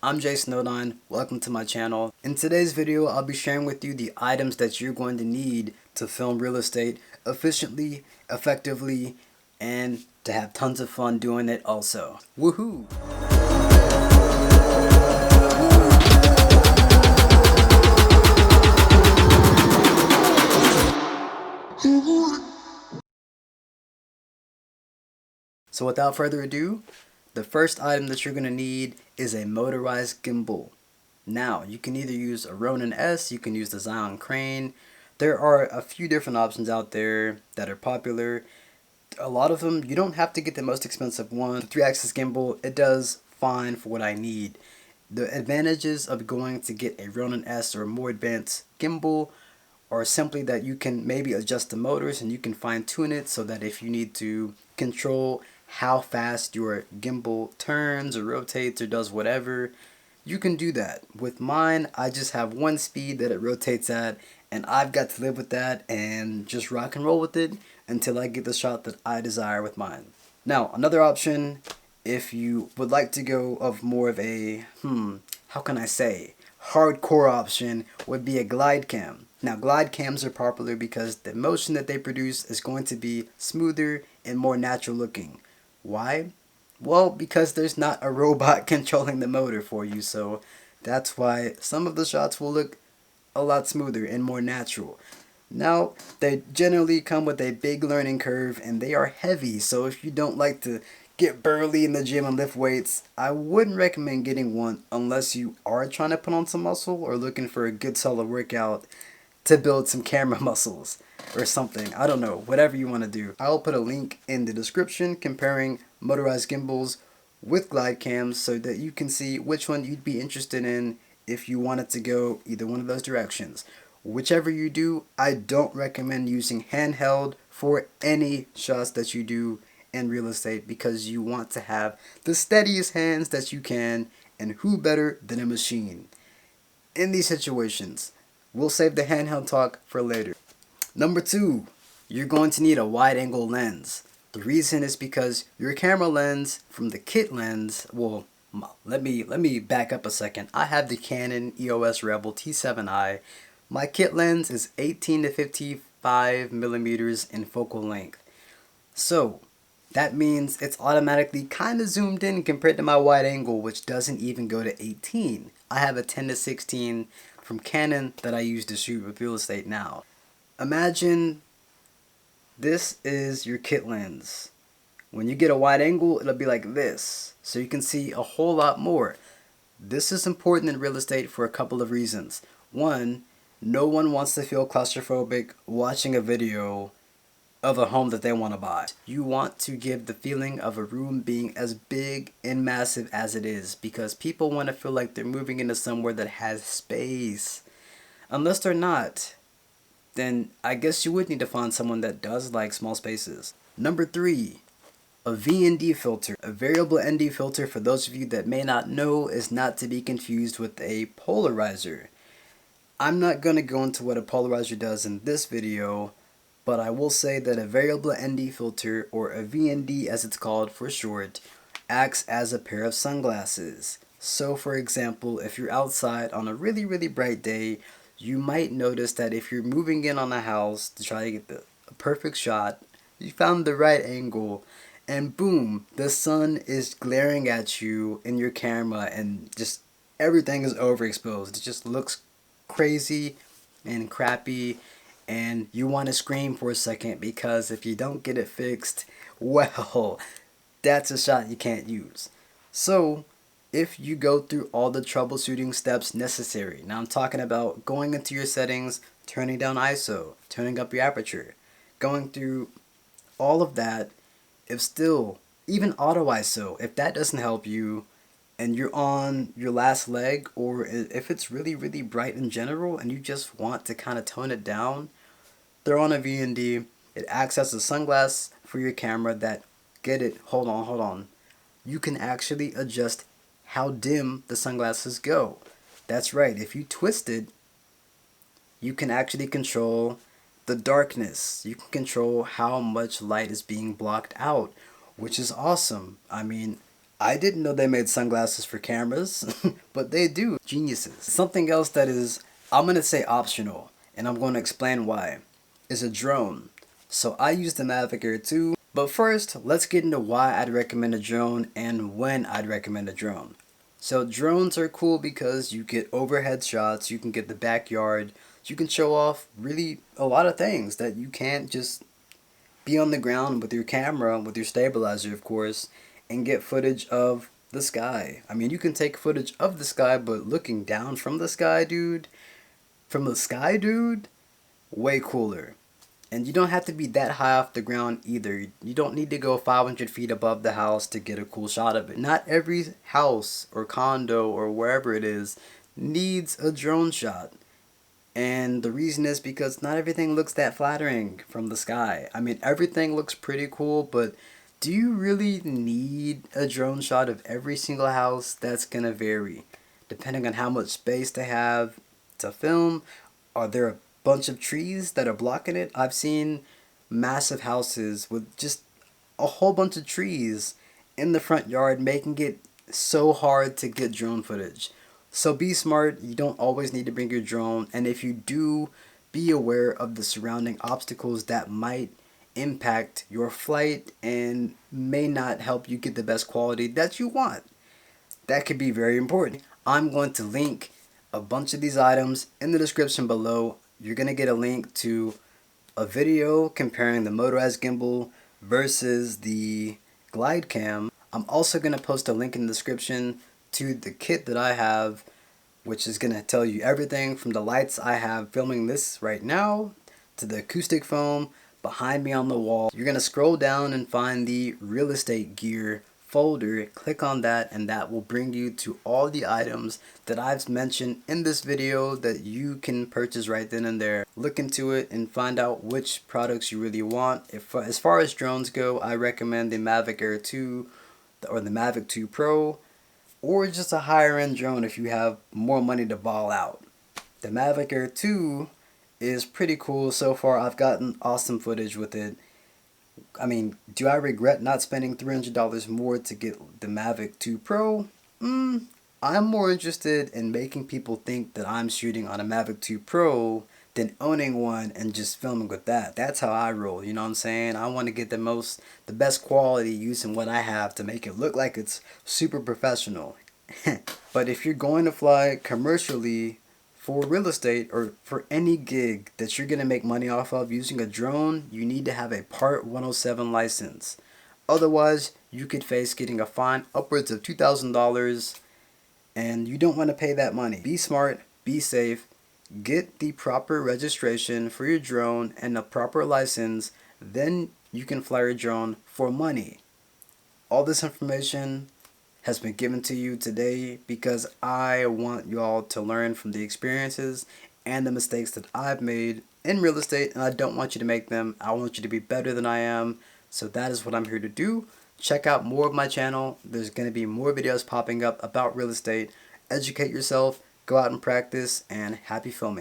I'm Jason09. Welcome to my channel. In today's video, I'll be sharing with you the items that you're going to need to film real estate efficiently, effectively, and to have tons of fun doing it also. Woohoo! So without further ado, the first item that you're going to need is a motorized gimbal. Now, you can either use a Ronin S, you can use the Zion Crane. There are a few different options out there that are popular. A lot of them, you don't have to get the most expensive one. The 3-axis gimbal, it does fine for what I need. The advantages of going to get a Ronin S or a more advanced gimbal are simply that you can maybe adjust the motors and you can fine tune it so that if you need to control how fast your gimbal turns or rotates or does whatever, you can do that. With mine, I just have one speed that it rotates at, and I've got to live with that and just rock and roll with it until I get the shot that I desire with mine. Now, another option, if you would like to go of more of a, how can I say, hardcore option, would be a Glidecam. Now, Glidecams are popular because the motion that they produce is going to be smoother and more natural looking. Why? Well, because there's not a robot controlling the motor for you, so that's why some of the shots will look a lot smoother and more natural. Now, they generally come with a big learning curve and they are heavy, so if you don't like to get burly in the gym and lift weights, I wouldn't recommend getting one unless you are trying to put on some muscle or looking for a good solid workout to build some camera muscles or something. I don't know, whatever you want to do. I'll put a link in the description comparing motorized gimbals with glide cams so that you can see which one you'd be interested in if you wanted to go either one of those directions. Whichever you do, I don't recommend using handheld for any shots that you do in real estate because you want to have the steadiest hands that you can, and who better than a machine in these situations. We'll save the handheld talk for later. Number 2, you're going to need a wide angle lens. The reason is because your camera lens from the kit lens, well, let me back up a second. I have the Canon EOS Rebel T7i. My kit lens is 18 to 55 millimeters in focal length. So that means it's automatically kind of zoomed in compared to my wide angle, which doesn't even go to 18. I have a 10 to 16 from Canon that I use to shoot with real estate now. Imagine this is your kit lens. When you get a wide angle, it'll be like this, so you can see a whole lot more. This is important in real estate for a couple of reasons. One, no one wants to feel claustrophobic watching a video of a home that they want to buy. You want to give the feeling of a room being as big and massive as it is because people want to feel like they're moving into somewhere that has space. Unless they're not, then I guess you would need to find someone that does like small spaces. Number 3, a VND filter. A variable ND filter, for those of you that may not know, is not to be confused with a polarizer. I'm not going to go into what a polarizer does in this video, but I will say that a variable ND filter, or a VND as it's called for short, acts as a pair of sunglasses. So for example, if you're outside on a really bright day, you might notice that if you're moving in on a house to try to get the perfect shot, you found the right angle, and boom, the sun is glaring at you in your camera and just everything is overexposed. It just looks crazy and crappy, and you want to scream for a second because if you don't get it fixed, well, that's a shot you can't use. So if you go through all the troubleshooting steps necessary, now I'm talking about going into your settings, turning down ISO, turning up your aperture, going through all of that, if still, even auto ISO, if that doesn't help you and you're on your last leg, or if it's really bright in general and you just want to kind of tone it down, throw on a VND. It acts as a sunglass for your camera that, get it, hold on. You can actually adjust how dim the sunglasses go. That's right, if you twist it, you can actually control the darkness. You can control how much light is being blocked out, which is awesome. I mean, I didn't know they made sunglasses for cameras, but they do. Geniuses. Something else that is, I'm going to say optional, and I'm going to explain why, is a drone. So I use the Mavic Air 2, but first, let's get into why I'd recommend a drone and when I'd recommend a drone. So drones are cool because you get overhead shots, you can get the backyard, you can show off really a lot of things that you can't just be on the ground with your camera, with your stabilizer of course, and get footage of the sky. I mean, you can take footage of the sky, but looking down from the sky, dude, way cooler. And you don't have to be that high off the ground either. You don't need to go 500 feet above the house to get a cool shot of it. Not every house or condo or wherever it is needs a drone shot. And the reason is because not everything looks that flattering from the sky. I mean, everything looks pretty cool, but do you really need a drone shot of every single house? That's going to vary. Depending on how much space they have to film. Are there a bunch of trees that are blocking it? I've seen massive houses with just a whole bunch of trees in the front yard, making it so hard to get drone footage. So be smart. You don't always need to bring your drone, and if you do, be aware of the surrounding obstacles that might impact your flight and may not help you get the best quality that you want. That could be very important. I'm going to link a bunch of these items in the description below. You're going to get a link to a video comparing the motorized gimbal versus the Glidecam. I'm also going to post a link in the description to the kit that I have, which is going to tell you everything from the lights I have filming this right now to the acoustic foam behind me on the wall. You're going to scroll down and find the real estate gear folder. Click on that and that will bring you to all the items that I've mentioned in this video that you can purchase right then and there. Look into it and find out which products you really want. As far as drones go, I recommend the Mavic Air 2 or the Mavic 2 Pro, or just a higher end drone if you have more money to ball out. The Mavic Air 2 is pretty cool so far. I've gotten awesome footage with it. I mean, do I regret not spending $300 more to get the Mavic 2 Pro? I'm more interested in making people think that I'm shooting on a Mavic 2 Pro than owning one and just filming with that. That's how I roll, you know what I'm saying? I want to get the best quality using what I have to make it look like it's super professional. But if you're going to fly commercially for real estate or for any gig that you're going to make money off of using a drone, you need to have a Part 107 license. Otherwise, you could face getting a fine upwards of $2,000, and you don't want to pay that money. Be smart, be safe, get the proper registration for your drone and a proper license, then you can fly your drone for money. All this information has been given to you today because I want y'all to learn from the experiences and the mistakes that I've made in real estate, and I don't want you to make them. I want you to be better than I am. So that is what I'm here to do. Check out more of my channel. There's going to be more videos popping up about real estate. Educate yourself, go out and practice, and happy filming.